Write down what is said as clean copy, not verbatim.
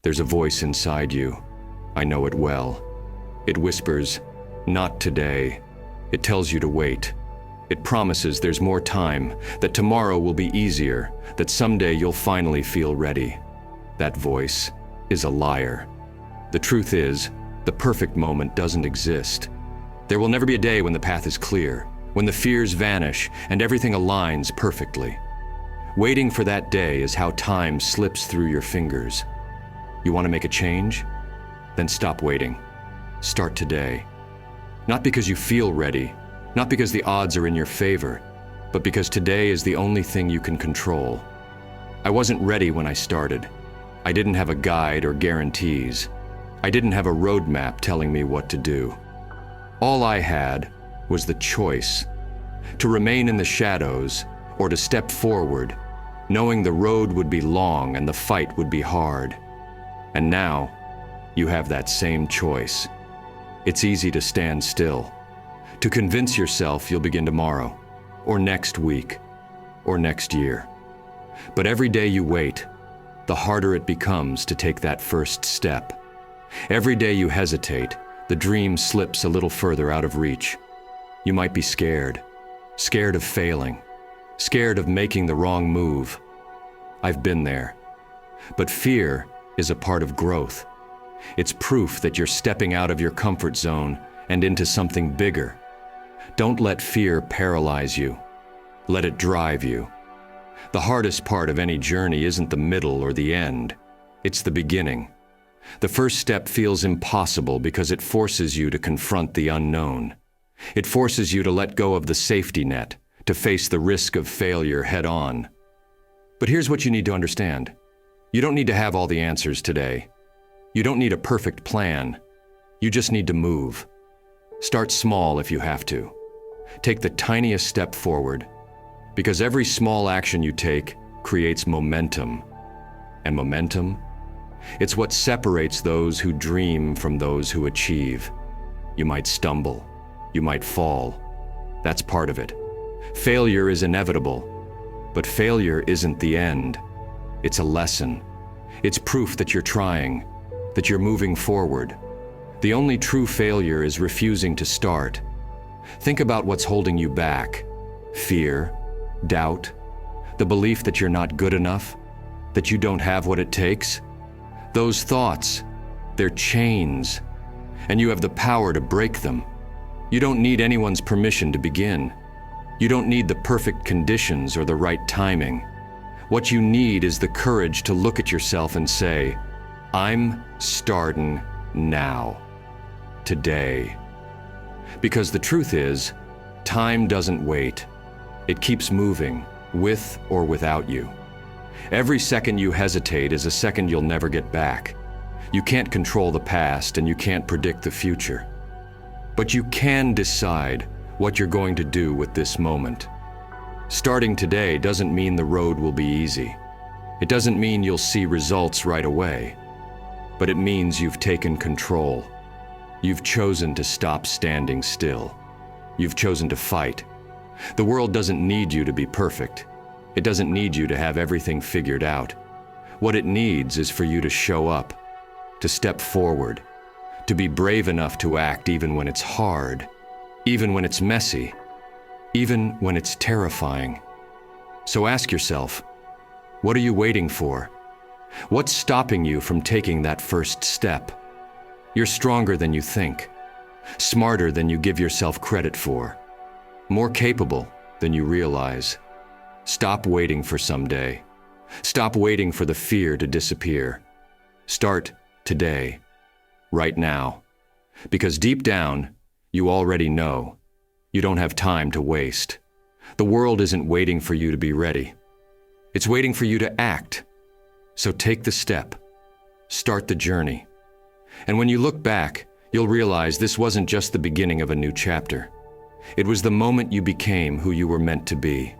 There's a voice inside you. I know it well. It whispers, "Not today." It tells you to wait. It promises there's more time, that tomorrow will be easier, that someday you'll finally feel ready. That voice is a liar. The truth is, the perfect moment doesn't exist. There will never be a day when the path is clear, when the fears vanish and everything aligns perfectly. Waiting for that day is how time slips through your fingers. You want to make a change? Then stop waiting. Start today. Not because you feel ready, not because the odds are in your favor, but because today is the only thing you can control. I wasn't ready when I started. I didn't have a guide or guarantees. I didn't have a roadmap telling me what to do. All I had was the choice to remain in the shadows or to step forward, knowing the road would be long and the fight would be hard. And now, you have that same choice. It's easy to stand still, to convince yourself you'll begin tomorrow, or next week, or next year. But every day you wait, the harder it becomes to take that first step. Every day you hesitate, the dream slips a little further out of reach. You might be scared of failing, scared of making the wrong move. I've been there. But fear is a part of growth. It's proof that you're stepping out of your comfort zone and into something bigger. Don't let fear paralyze you. Let it drive you. The hardest part of any journey isn't the middle or the end. It's the beginning. The first step feels impossible because it forces you to confront the unknown. It forces you to let go of the safety net, to face the risk of failure head on. But here's what you need to understand. You don't need to have all the answers today. You don't need a perfect plan. You just need to move. Start small if you have to. Take the tiniest step forward, because every small action you take creates momentum. And momentum? It's what separates those who dream from those who achieve. You might stumble. You might fall. That's part of it. Failure is inevitable, but failure isn't the end. It's a lesson. It's proof that you're trying, that you're moving forward. The only true failure is refusing to start. Think about what's holding you back. Fear, doubt, the belief that you're not good enough, that you don't have what it takes. Those thoughts, they're chains, and you have the power to break them. You don't need anyone's permission to begin. You don't need the perfect conditions or the right timing. What you need is the courage to look at yourself and say, "I'm starting now, today." Because the truth is, time doesn't wait. It keeps moving, with or without you. Every second you hesitate is a second you'll never get back. You can't control the past and you can't predict the future. But you can decide what you're going to do with this moment. Starting today doesn't mean the road will be easy. It doesn't mean you'll see results right away. But it means you've taken control. You've chosen to stop standing still. You've chosen to fight. The world doesn't need you to be perfect. It doesn't need you to have everything figured out. What it needs is for you to show up, to step forward, to be brave enough to act even when it's hard, even when it's messy, even when it's terrifying. So ask yourself, what are you waiting for? What's stopping you from taking that first step? You're stronger than you think, smarter than you give yourself credit for, more capable than you realize. Stop waiting for someday. Stop waiting for the fear to disappear. Start today, right now. Because deep down, you already know. You don't have time to waste. The world isn't waiting for you to be ready. It's waiting for you to act. So take the step. Start the journey. And when you look back, you'll realize this wasn't just the beginning of a new chapter. It was the moment you became who you were meant to be.